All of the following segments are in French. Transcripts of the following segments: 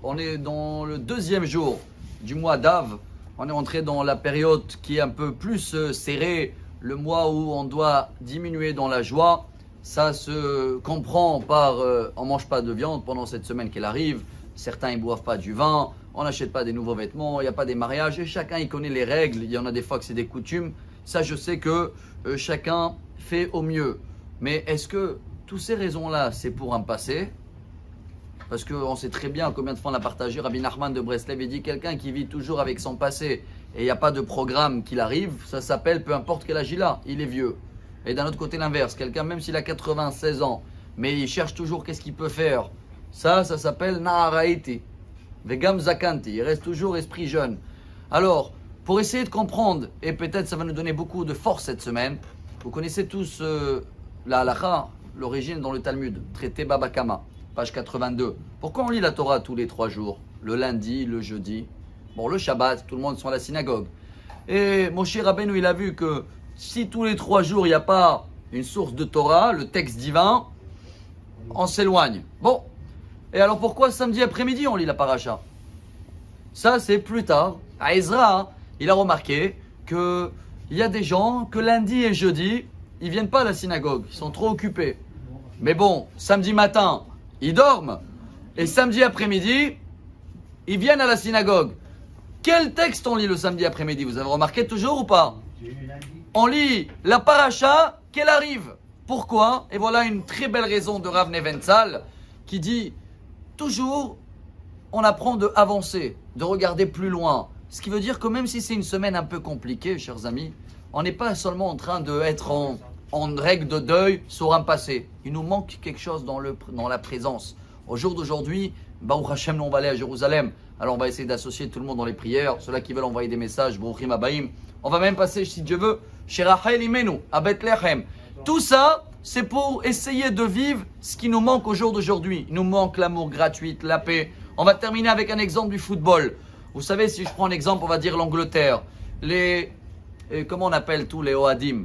On est dans le deuxième jour du mois d'Av. On est entré dans la période qui est un peu plus serrée, le mois où on doit diminuer dans la joie. Ça se comprend par on mange pas de viande pendant cette semaine qu'elle arrive. Certains ils boivent pas du vin, on n'achète pas des nouveaux vêtements, il n'y a pas des mariages et chacun il connaît les règles. Il y en a des fois que c'est des coutumes. Ça je sais que chacun fait au mieux. Mais est-ce que toutes ces raisons-là, c'est pour un passé? Parce qu'on sait très bien combien de fois on a partagé. Rabbi Nachman de Breslev, il dit quelqu'un qui vit toujours avec son passé et il n'y a pas de programme qu'il arrive, ça s'appelle peu importe quel âge il a, il est vieux. Et d'un autre côté l'inverse, quelqu'un même s'il a 96 ans, mais il cherche toujours qu'est-ce qu'il peut faire. Ça s'appelle Naharaiti, Vegam Zakanti, il reste toujours esprit jeune. Alors, pour essayer de comprendre, et peut-être ça va nous donner beaucoup de force cette semaine, vous connaissez tous la halakha, l'origine dans le Talmud, traité Baba Kama, page 82. Pourquoi on lit la Torah tous les 3 jours? Le lundi, le jeudi. Bon, le Shabbat, tout le monde sont à la synagogue. Et Moshe Rabbeinu, il a vu que si tous les 3 jours, il n'y a pas une source de Torah, le texte divin, on s'éloigne. Bon. Et alors pourquoi samedi après-midi, on lit la paracha? Ça, c'est plus tard. À Ezra, il a remarqué qu'il y a des gens que lundi et jeudi, ils viennent pas à la synagogue, ils sont trop occupés. Mais bon, samedi matin, ils dorment. Et samedi après-midi, ils viennent à la synagogue. Quel texte on lit le samedi après-midi? Vous avez remarqué toujours ou pas? On lit la paracha qu'elle arrive. Pourquoi? Et voilà une très belle raison de Rav Neventzal qui dit toujours on apprend de avancer, de regarder plus loin. Ce qui veut dire que même si c'est une semaine un peu compliquée, chers amis, on n'est pas seulement en train d'être en règle de deuil sur un passé. Il nous manque quelque chose dans la présence. Au jour d'aujourd'hui, Baruch Hashem, nous on va aller à Jérusalem. Alors on va essayer d'associer tout le monde dans les prières. Ceux-là qui veulent envoyer des messages, Baruchim Abaim. On va même passer, si Dieu veut, chez Rachel Imenu, à Bethléem. Tout ça, c'est pour essayer de vivre ce qui nous manque au jour d'aujourd'hui. Il nous manque l'amour gratuit, la paix. On va terminer avec un exemple du football. Vous savez, si je prends un exemple, on va dire l'Angleterre. Comment on appelle tous les Oadim,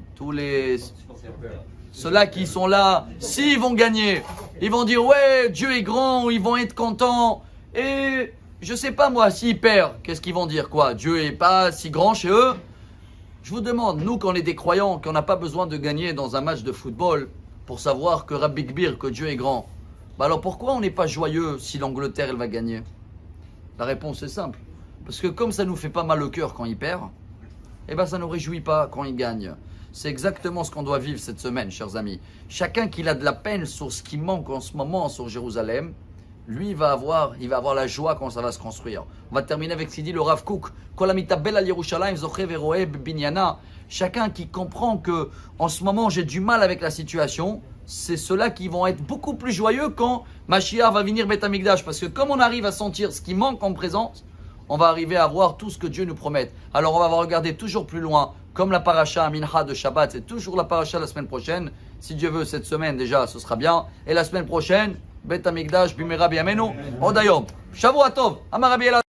ceux-là qui sont là, s'ils vont gagner, ils vont dire ouais, Dieu est grand, ils vont être contents. Et je sais pas moi, s'ils perdent, qu'est-ce qu'ils vont dire quoi? Dieu est pas si grand chez eux. Je vous demande, nous qu'on est des croyants, qu'on n'a pas besoin de gagner dans un match de football pour savoir que Rabbi Gbir, que Dieu est grand. Bah alors pourquoi on n'est pas joyeux si l'Angleterre elle va gagner? La réponse est simple. Parce que comme ça nous fait pas mal au cœur quand ils perdent, eh ben ça ne nous réjouit pas quand ils gagnent. C'est exactement ce qu'on doit vivre cette semaine, chers amis. Chacun qui a de la peine sur ce qui manque en ce moment sur Jérusalem, lui il va avoir la joie quand ça va se construire. On va terminer avec ce qu'il dit le Rav Kook. Chacun qui comprend que en ce moment j'ai du mal avec la situation, c'est ceux-là qui vont être beaucoup plus joyeux quand Mashiach va venir Beth Amikdash. Parce que comme on arrive à sentir ce qui manque en présence, on va arriver à voir tout ce que Dieu nous promet. Alors on va regarder toujours plus loin, comme la paracha Mincha de Shabbat, c'est toujours la paracha la semaine prochaine. Si Dieu veut, cette semaine déjà, ce sera bien. Et la semaine prochaine, Beth Amikdash, Bimera Biyamenu, Odayom. Shavua Tov, Amar Rabbi Elazar.